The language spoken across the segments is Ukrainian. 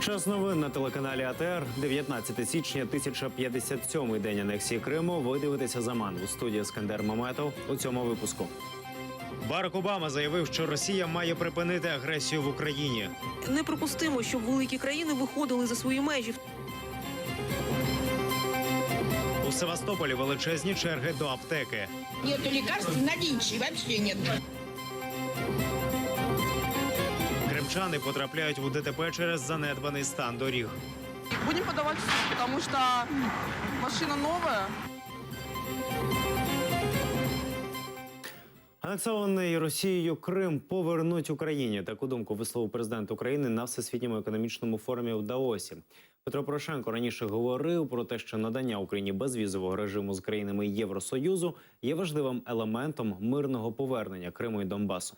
Час новин на телеканалі АТР. 19 січня, 1057-й день анексії Криму. Ви дивитеся «Заман». У студії Ескандер Маметов. У цьому випуску. Барак Обама заявив, що Росія має припинити агресію в Україні. Неприпустимо, щоб великі країни виходили за свої межі. У Севастополі величезні черги до аптеки. Нету лекарств на линче, вообще нет. Кримчани потрапляють у ДТП через занедбаний стан доріг. Будем подавать в суд, потому что машина новая. Анексований Росією Крим повернуть Україні. Таку думку висловив президент України на Всесвітньому економічному форумі в Даосі. Петро Порошенко раніше говорив про те, що надання Україні безвізового режиму з країнами Євросоюзу є важливим елементом мирного повернення Криму і Донбасу.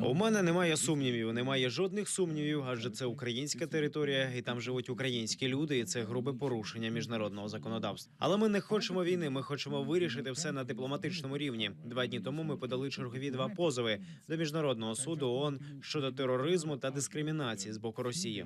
У мене немає сумнівів, немає жодних сумнівів, адже це українська територія, і там живуть українські люди, і це грубе порушення міжнародного законодавства. Але ми не хочемо війни, ми хочемо вирішити все на дипломатичному рівні. 2 дні тому ми подали чергові 2 позови до Міжнародного суду ООН щодо тероризму та дискримінації з боку Росії.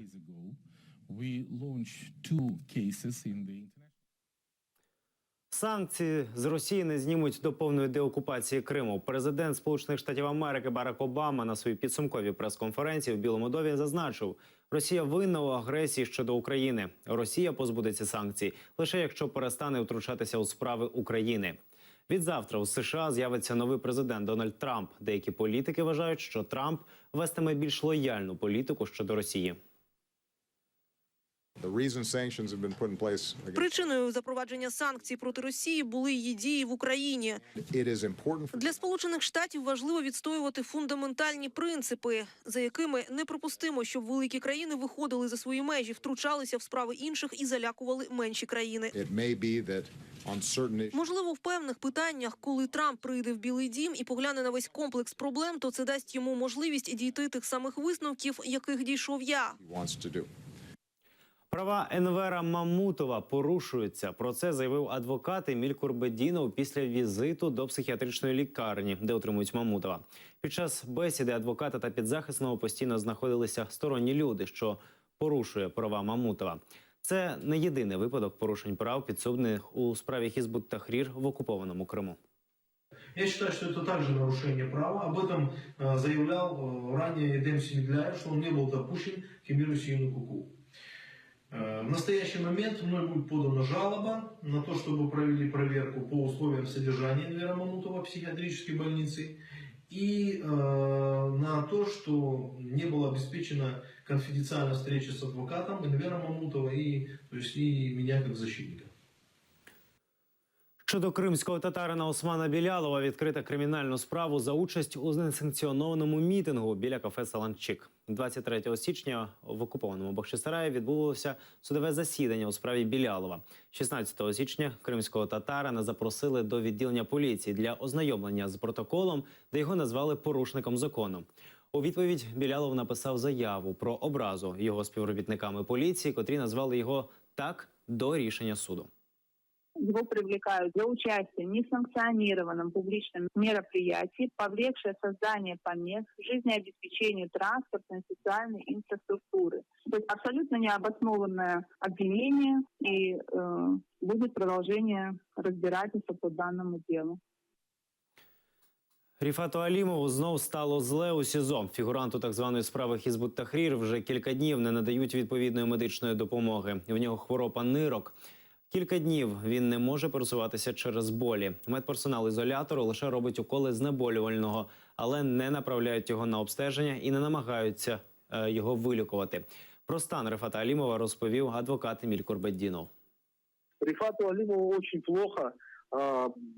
Санкції з Росії не знімуть до повної деокупації Криму. Президент Сполучених Штатів Америки Барак Обама на своїй підсумковій прес-конференції в Білому домі зазначив, Росія винна у агресії щодо України. Росія позбудеться санкцій лише якщо перестане втручатися у справи України. Відзавтра у США з'явиться новий президент Дональд Трамп. Деякі політики вважають, що Трамп вестиме більш лояльну політику щодо Росії. Причиною запровадження санкцій проти Росії були її дії в Україні. Для Сполучених Штатів важливо відстоювати фундаментальні принципи, за якими неприпустимо, щоб великі країни виходили за свої межі, втручалися в справи інших і залякували менші країни. Можливо, в певних питаннях, коли Трамп прийде в Білий дім і погляне на весь комплекс проблем, то це дасть йому можливість дійти тих самих висновків, яких дійшов я. Права Енвера Мамутова порушуються. Про це заявив адвокат Еміль Курбедінов після візиту до психіатричної лікарні, де отримують Мамутова. Під час бесіди адвоката та підзахисного постійно знаходилися сторонні люди, що порушує права Мамутова. Це не єдиний випадок порушень прав підсудних у справі Хізбут Тахрір в окупованому Криму. Я считаю, что это также нарушение права. Об этом заявлял ранее Эдем Семигляев, что он не был допущен к Эмиру Сиюну-Куку. В настоящий момент мной будет подана жалоба на то, чтобы провели проверку по условиям содержания Энвера Мамутова в психиатрической больнице и на то, что не была обеспечена конфиденциальная встреча с адвокатом Энвера Мамутова и меня как защитника. Щодо кримського татарина Османа Білялова відкрита кримінальну справу за участь у несанкціонованому мітингу біля кафе «Саланчик». 23 січня в окупованому Бахчисараї відбулося судове засідання у справі Білялова. 16 січня кримського татарина запросили до відділення поліції для ознайомлення з протоколом, де його назвали порушником закону. У відповідь Білялов написав заяву про образу його співробітниками поліції, котрі назвали його «так» до рішення суду. Его привлекают за участие в несанкционированном публичном мероприятии, повлекшее создание помех жизнеобеспечению транспортной и социальной инфраструктуры. То есть абсолютно необоснованное обвинение, и будет продолжение разбирательства по данному делу. Ріфату Алімову знов стало зле у СІЗО. Фігуранту так званої справи Хізбут Тахрір вже кілька днів не надають відповідної медичної допомоги. В нього хвороба нирок. Кілька днів він не може пересуватися через болі. Медперсонал ізолятору лише робить уколи знеболювального, але не направляють його на обстеження і не намагаються його вилікувати. Про стан Рифата Алімова розповів адвокат Еміль Курбедінов. Рифату Алимову очень плохо.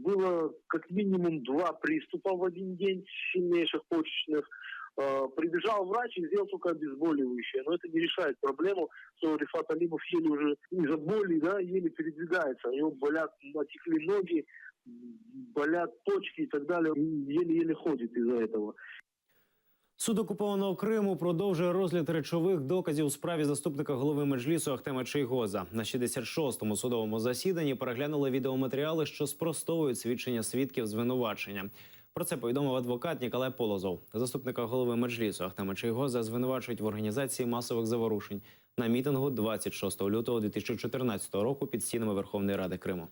Было как минимум 2 приступа в один день сильнейших почечных. Прибежал врач и сделал только обезболивающее. Но это не решает проблему, что Рифат Алимов еле уже из-за боли, еле передвигается. У него болят, отекли ноги, болят почки и так далее. Еле-еле ходит из-за этого. Суд окупованого Криму продовжує розгляд речових доказів у справі заступника голови Меджлісу Ахтема Чийгоза. На 66-му судовому засіданні переглянули відеоматеріали, що спростовують свідчення свідків звинувачення. Про це повідомив адвокат Ніколай Полозов. Заступника голови Меджлісу Ахтема Чийгоза звинувачують в організації масових заворушень на мітингу 26 лютого 2014 року під стінами Верховної Ради Криму.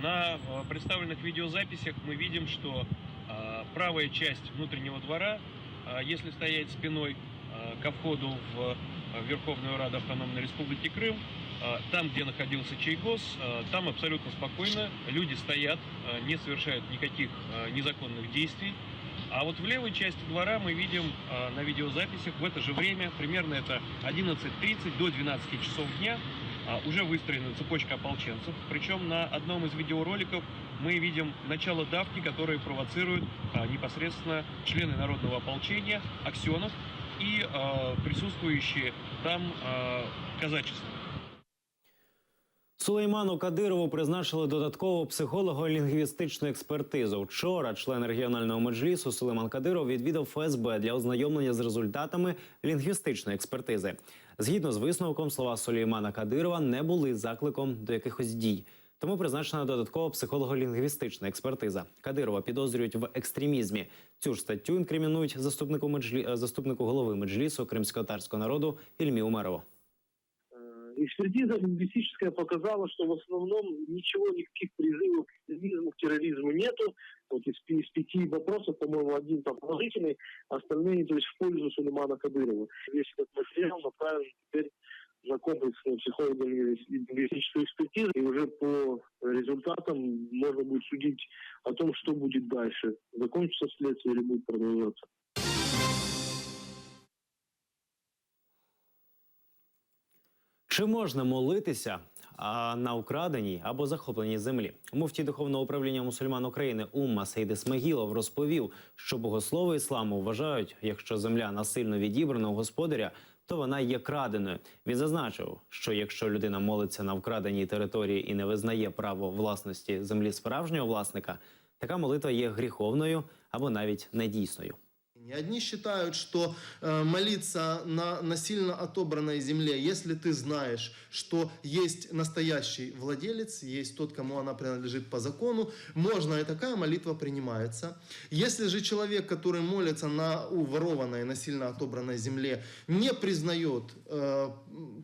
На представленных видеозаписях мы видим, что правая часть внутреннего двора, если стоять спиной ко входу в Верховную Раду Автономной Республики Крым, там, где находился Чийгоз, там абсолютно спокойно, люди стоят, не совершают никаких незаконных действий. А вот в левой части двора мы видим на видеозаписях в это же время, примерно это 11:30 до 12 часов дня, уже выстроена цепочка ополченцев. Причем на одном из видеороликов мы видим начало давки, которые провоцируют непосредственно члены народного ополчения, Аксенов и присутствующие там казачество. Сулейману Кадирову призначили додаткову психолого-лінгвістичну експертизу. Вчора член регіонального меджлісу Сулейман Кадиров відвідав ФСБ для ознайомлення з результатами лінгвістичної експертизи. Згідно з висновком, слова Сулеймана Кадирова не були закликом до якихось дій. Тому призначена додаткова психолого-лінгвістична експертиза. Кадирова підозрюють в екстремізмі. Цю ж статтю інкримінують заступнику голови Меджлісу кримськотатарського народу Ільмі Умерову. Экспертиза лингвистическая показала, что в основном ничего, никаких призывов к экстремизму, к терроризму нету. Вот из 5 вопросов, по-моему, один там положительный, остальные, то есть в пользу Сулеймана Кадырова. Весь этот материал направлен теперь на комплексную психолого-лингвистическую экспертизу, и уже по результатам можно будет судить о том, что будет дальше. Закончится следствие или будет продолжаться. Чи можна молитися на украденій або захопленій землі? Муфтій Духовного управління мусульман України Умма Сейд Ісмагілов розповів, що богослови ісламу вважають, якщо земля насильно відібрана у господаря, то вона є краденою. Він зазначив, що якщо людина молиться на вкраденій території і не визнає право власності землі справжнього власника, така молитва є гріховною або навіть недійсною. Одни считают, что молиться на насильно отобранной земле, если ты знаешь, что есть настоящий владелец, есть тот, кому она принадлежит по закону, можно, и такая молитва принимается. Если же человек, который молится на уворованной, насильно отобранной земле, не признает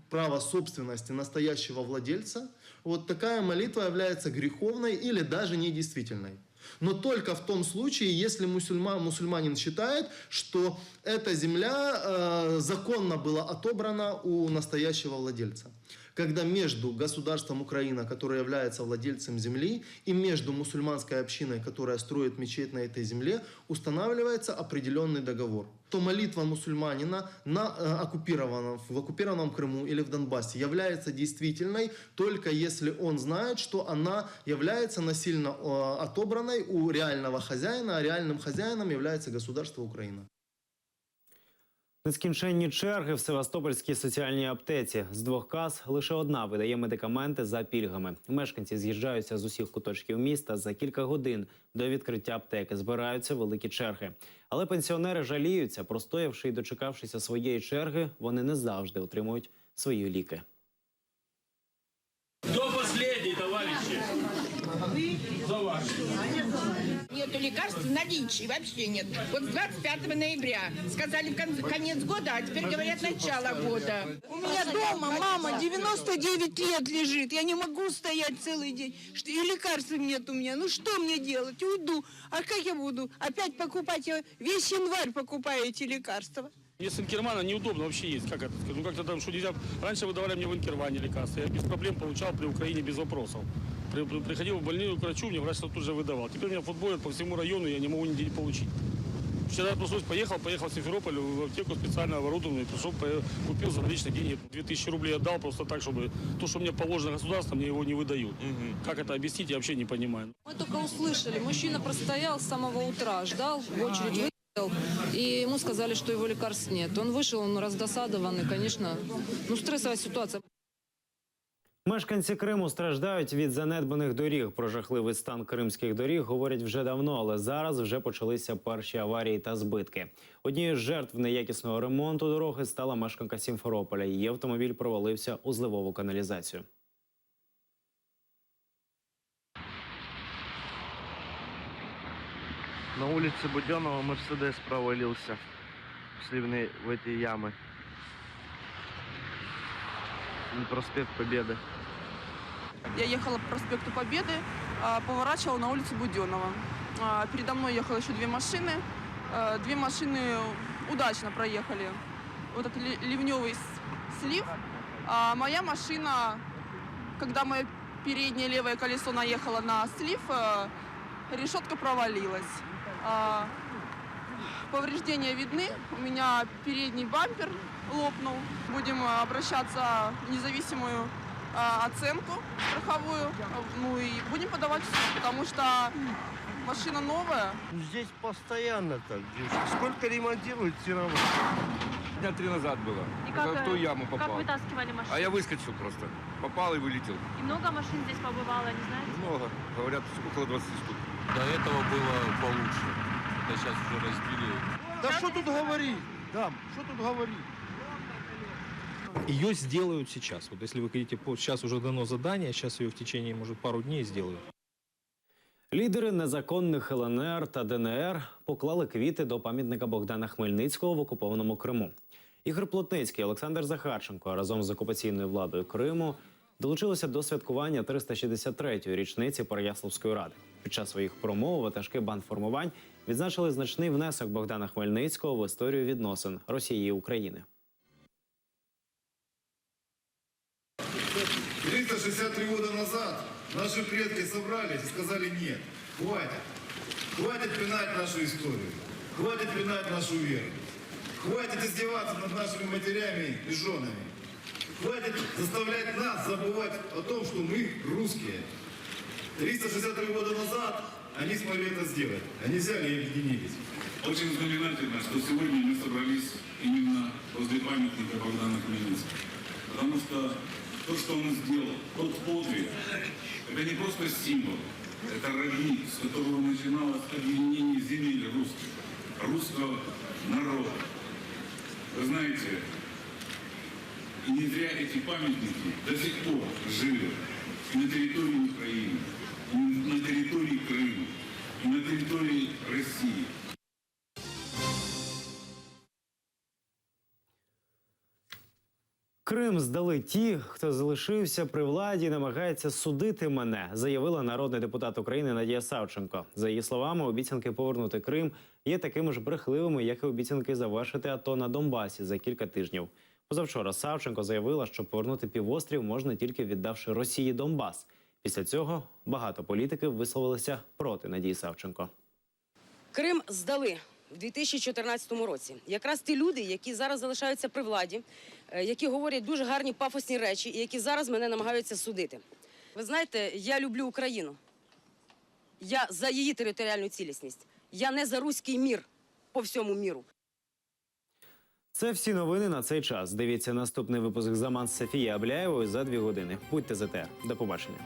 право собственности настоящего владельца, вот такая молитва является греховной или даже недействительной. Но только в том случае, если мусульманин считает, что эта земля законно была отобрана у настоящего владельца. Когда между государством Украина, которое является владельцем земли, и между мусульманской общиной, которая строит мечеть на этой земле, устанавливается определенный договор. То молитва мусульманина в оккупированном Крыму или в Донбассе является действительной только если он знает, что она является насильно отобранной у реального хозяина, а реальным хозяином является государство Украина. Нескінченні черги в Севастопольській соціальній аптеці. З 2 кас лише одна видає медикаменти за пільгами. Мешканці з'їжджаються з усіх куточків міста. За кілька годин до відкриття аптеки збираються великі черги. Але пенсіонери жаліються. Простоявши і дочекавшися своєї черги, вони не завжди отримують свої ліки. Кто последний, товарищи? За ваш. Нету лекарств наличия, вообще нет. Вот с 25 ноября сказали конец года, а теперь говорят начало года. У меня дома мама 99 лет лежит. Я не могу стоять целый день. И лекарств нет у меня. Ну что мне делать? Уйду. А как я буду? Опять покупать? Я весь январь покупаю эти лекарства. Мне с Инкермана неудобно вообще есть. Как это? Ну как-то там, что нельзя. Раньше выдавали мне в Инкермане лекарства. Я без проблем получал при Украине без вопросов. Приходил в больницу к врачу, мне врач тут же выдавал. Теперь меня футболят по всему району, я не могу нигде получить. Вчера пришлось, поехал в Симферополь, в аптеку специально оборудованную, пришел, купил за наличные деньги. 2000 рублей отдал просто так, чтобы то, что мне положено государством, мне его не выдают. Как это объяснить, я вообще не понимаю. Мы только услышали, мужчина простоял с самого утра, ждал в очередь, и ему сказали, что его лекарств нет. Он вышел, он раздосадованный, конечно, стрессовая ситуация. Мешканці Криму страждають від занедбаних доріг. Про жахливий стан кримських доріг говорять вже давно, але зараз вже почалися перші аварії та збитки. Однією з жертв неякісного ремонту дороги стала мешканка Сімферополя. Її автомобіль провалився у зливову каналізацію. На улице Буденного Мерседес провалился в эти ямы. На проспект Победы. Я ехала по проспекту Победы, поворачивала на улицу Буденного. Передо мной ехало еще 2 машины. 2 машины удачно проехали вот этот ливневый слив. А моя машина, когда мое переднее левое колесо наехало на слив, решетка провалилась. Повреждения видны. У меня передний бампер лопнул. Будем обращаться в независимую оценку страховую. Ну и будем подавать в суд, потому что машина новая. Здесь постоянно так, девушка. Сколько ремонтируют, все равно. Дня 3 назад было. И как, в ту яму попал. Как вытаскивали машину? А я выскочил просто. Попал и вылетел. И много машин здесь побывало, не знаете? Много. Говорят, около 20 штук. До этого было получше. Это сейчас уже разбили. Да что тут говорить? Да, что тут говорить? Ее сделают сейчас. Вот если вы хотите, сейчас уже дано задание, сейчас ее в течение, может, пару дней сделают. Лідери незаконних ЛНР та ДНР поклали квіти до пам'ятника Богдана Хмельницького в окупованому Криму. Ігор Плотницький, Олександр Захарченко разом з окупаційною владою Криму долучилися до святкування 363-ї річниці Переяславської ради. Під час своїх промов ватажки бандформувань відзначили значний внесок Богдана Хмельницького в історію відносин Росії і України. 363 года назад наши предки собрались и сказали: нет, хватит. Хватит пинать нашу историю. Хватит пинать нашу веру. Хватит издеваться над нашими матерями и женами. Хватит заставлять нас забывать о том, что мы русские. 363 года назад они смогли это сделать. Они взяли и объединились. Очень знаменательно, что сегодня мы собрались именно возле памятника Богдана Хмельницкого. Потому что то, что он сделал, тот подвиг, это не просто символ, это родник, с которого начиналось объединение земель русских, русского народа. Вы знаете, и не зря эти памятники до сих пор живы и на территории Украины, и на территории Крыма, и на территории России. Крим здали ті, хто залишився при владі і намагається судити мене, заявила народний депутат України Надія Савченко. За її словами, обіцянки повернути Крим є такими ж брехливими, як і обіцянки завершити АТО на Донбасі за кілька тижнів. Позавчора Савченко заявила, що повернути півострів можна тільки віддавши Росії Донбас. Після цього багато політиків висловилися проти Надії Савченко. Крим здали в 2014 році. Якраз ті люди, які зараз залишаються при владі, які говорять дуже гарні пафосні речі і які зараз мене намагаються судити. Ви знаєте, я люблю Україну. Я за її територіальну цілісність. Я не за руський мір по всьому міру. Це всі новини на цей час. Дивіться наступний випуск «Заман» з Софією Абляєвою за 2 години. Будьте ЗТР. До побачення.